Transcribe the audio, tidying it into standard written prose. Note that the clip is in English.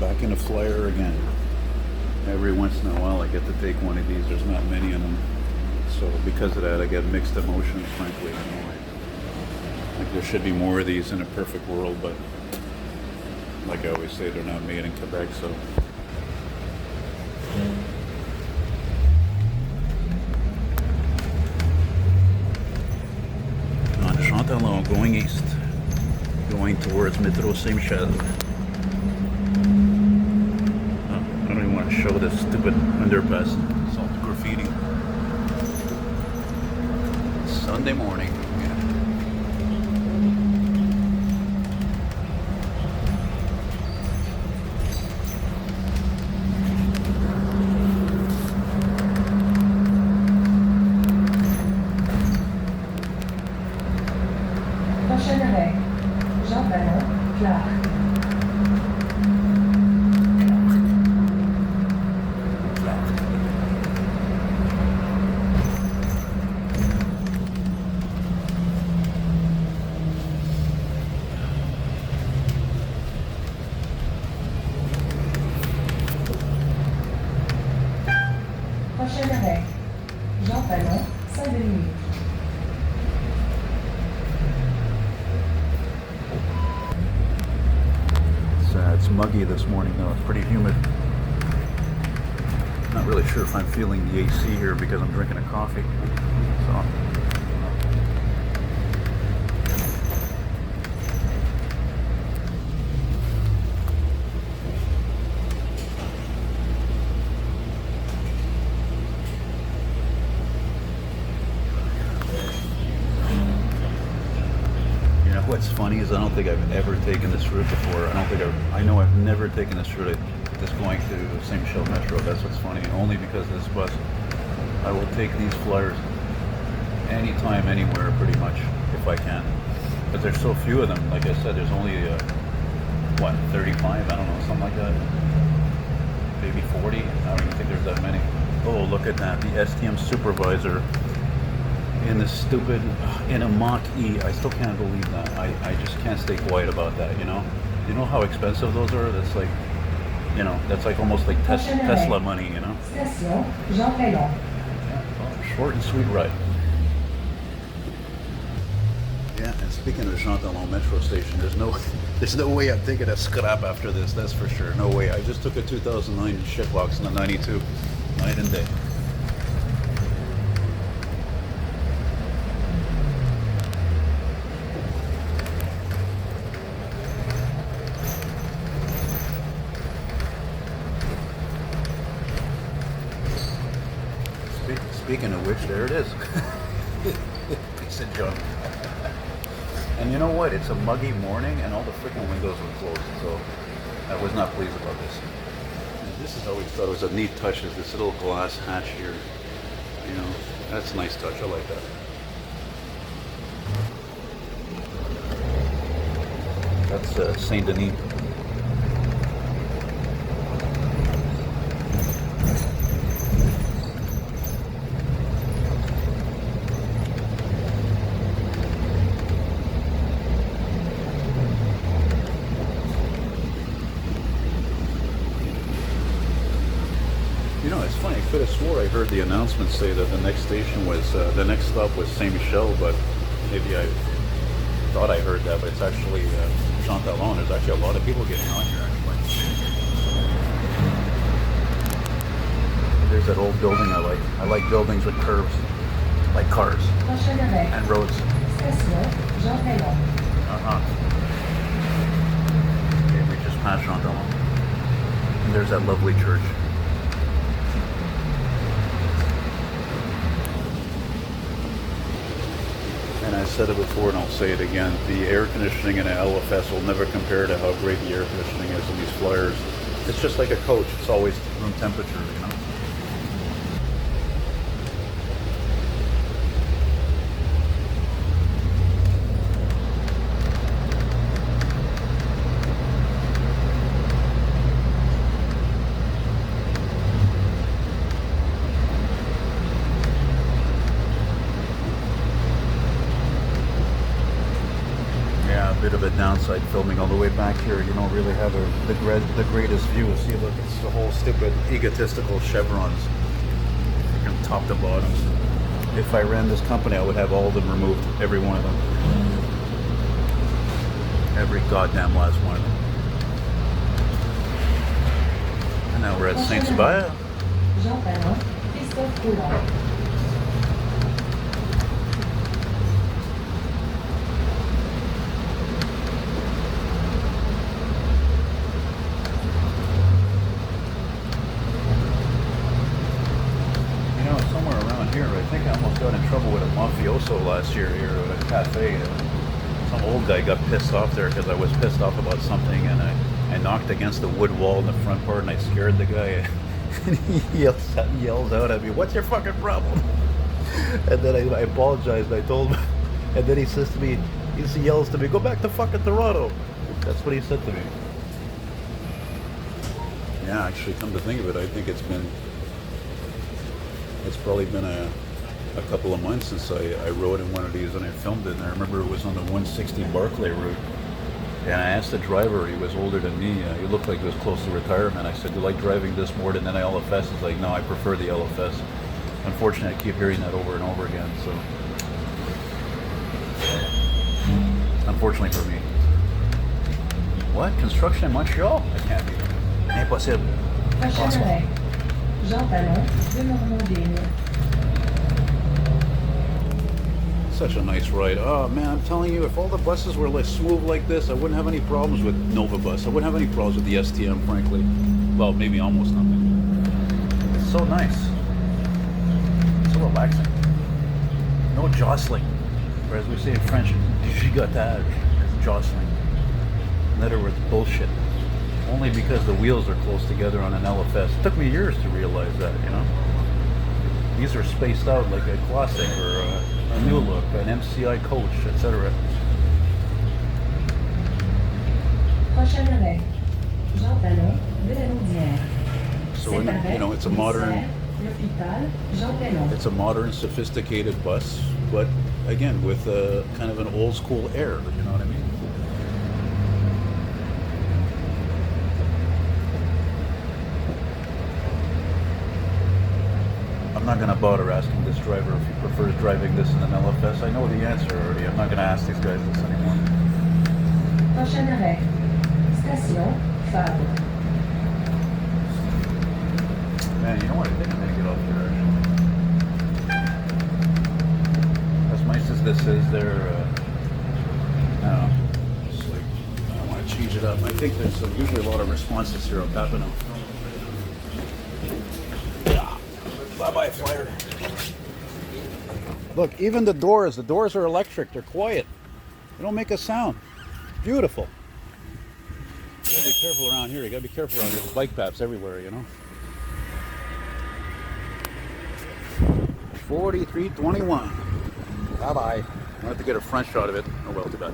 back in a flyer again. Every once in a while I get to take one of these. There's not many of them. So because of that I get mixed emotions, frankly. Like there should be more of these in a perfect world, but like I always say, they're not made in Quebec, so. On Jean-Talon, going east. Going towards Metro Saint-Michel. Oh, I don't even want to show this stupid underpass. It's all graffiti. Sunday morning. Prochain arrêt, Jean-Talon, Clark. Prochain arrêt, Jean-Talon, Saint-Denis. It's muggy this morning though, it's pretty humid. Not really sure if I'm feeling the AC here because I'm drinking a coffee. So. What's funny is I don't think I've ever taken this route before. I know I've never taken this route just going to Saint Michel Metro. That's what's funny. Only because of this bus. I will take these flyers anytime, anywhere, pretty much, if I can. But there's so few of them. Like I said, there's only, 35? I don't know, something like that. Maybe 40? I don't even think there's that many. Oh, look at that. The STM supervisor in a Mach-E. I still can't believe that. I just can't stay quiet about that, you know? You know how expensive those are? That's like, that's like almost like Tesla money, you know? Station, Jean-Talon. Yeah, well, short and sweet ride. Yeah, and speaking of Jean-Talon metro station, there's no way I'm taking a scrap after this, that's for sure. No way. I just took a 2009 shitbox in the 92, night and day. Speaking of which, there it is. Piece of junk. And you know what? It's a muggy morning and all the freaking windows were closed, so I was not pleased about this. And this is always thought it was a neat touch, is this little glass hatch here. You know, that's a nice touch. I like that. That's Saint Denis. You know, it's funny. I could have swore I heard the announcement say that the next station was, the next stop was Saint Michel, but maybe I thought I heard that, but it's actually Jean-Talon. There's actually a lot of people getting on here, actually. There's that old building I like. I like buildings with curves, like cars and roads. Station, Jean-Talon. Okay, we just passed Jean-Talon. And there's that lovely church. And I said it before and I'll say it again, the air conditioning in an LFS will never compare to how great the air conditioning is in these flyers. It's just like a coach, it's always room temperature, you know? Bit of a downside filming all the way back here, you don't really have the greatest view. See, look, it's the whole stupid egotistical chevrons from top to bottom. If I ran this company, I would have all of them removed, every one of them. Every goddamn last one of them. And now we're at Saint-Hubert. Jean-Talon, Christophe Roulard. Somewhere around here, I think I almost got in trouble with a mafioso last year here at a cafe. Some old guy got pissed off there because I was pissed off about something, and I knocked against the wood wall in the front part, and I scared the guy. And he yells out at me, "What's your fucking problem?" And then I apologized. I told him, and then he says to me, he yells to me, "Go back to fucking Toronto." That's what he said to me. Yeah, actually, come to think of it, I think it's probably been a couple of months since I rode in one of these and I filmed it. And I remember it was on the 160 Barclay route. And I asked the driver, he was older than me, he looked like he was close to retirement. I said, "Do you like driving this more than an LFS?" He's like, "No, I prefer the LFS." Unfortunately, I keep hearing that over and over again. So, unfortunately for me. What? Construction in Montreal? That can't be. Impossible. Prochain arrêt. Jean-Talon, de Normandie. Such a nice ride. Oh man, I'm telling you, if all the buses were like smooth like this, I wouldn't have any problems with Nova Bus. I wouldn't have any problems with the STM, frankly. Well, maybe almost nothing. It's so nice. So relaxing. No jostling. Or as we say in French, gigotage. Jostling. In other words, bullshit. Only because the wheels are close together on an LFS. It took me years to realize that, you know. These are spaced out like a classic or a new look, an MCI coach, etc. Prochain arrêt. Jean-Talon, de la Naudière. So, you know, it's a modern, L'hôpital, Jean-Talon. it's a modern, sophisticated bus, but again, with a kind of an old school air. You know what I mean? I'm not going to bother asking this driver if he prefers driving this in an LFS. I know the answer already. I'm not going to ask these guys this anymore. Prochain arrêt. Station, Fabre. Man, you know what? I think I'm going to get off here, actually. As nice as this is, no, just like, I want to change it up. I think there's usually a lot of responses here on Papineau. Bye-bye, flyer. Look, even the doors are electric. They're quiet. They don't make a sound. Beautiful. You gotta be careful around here. You gotta be careful around here. There's bike paths everywhere, you know. 4321. Bye-bye. I have to get a front shot of it. Oh well, too bad.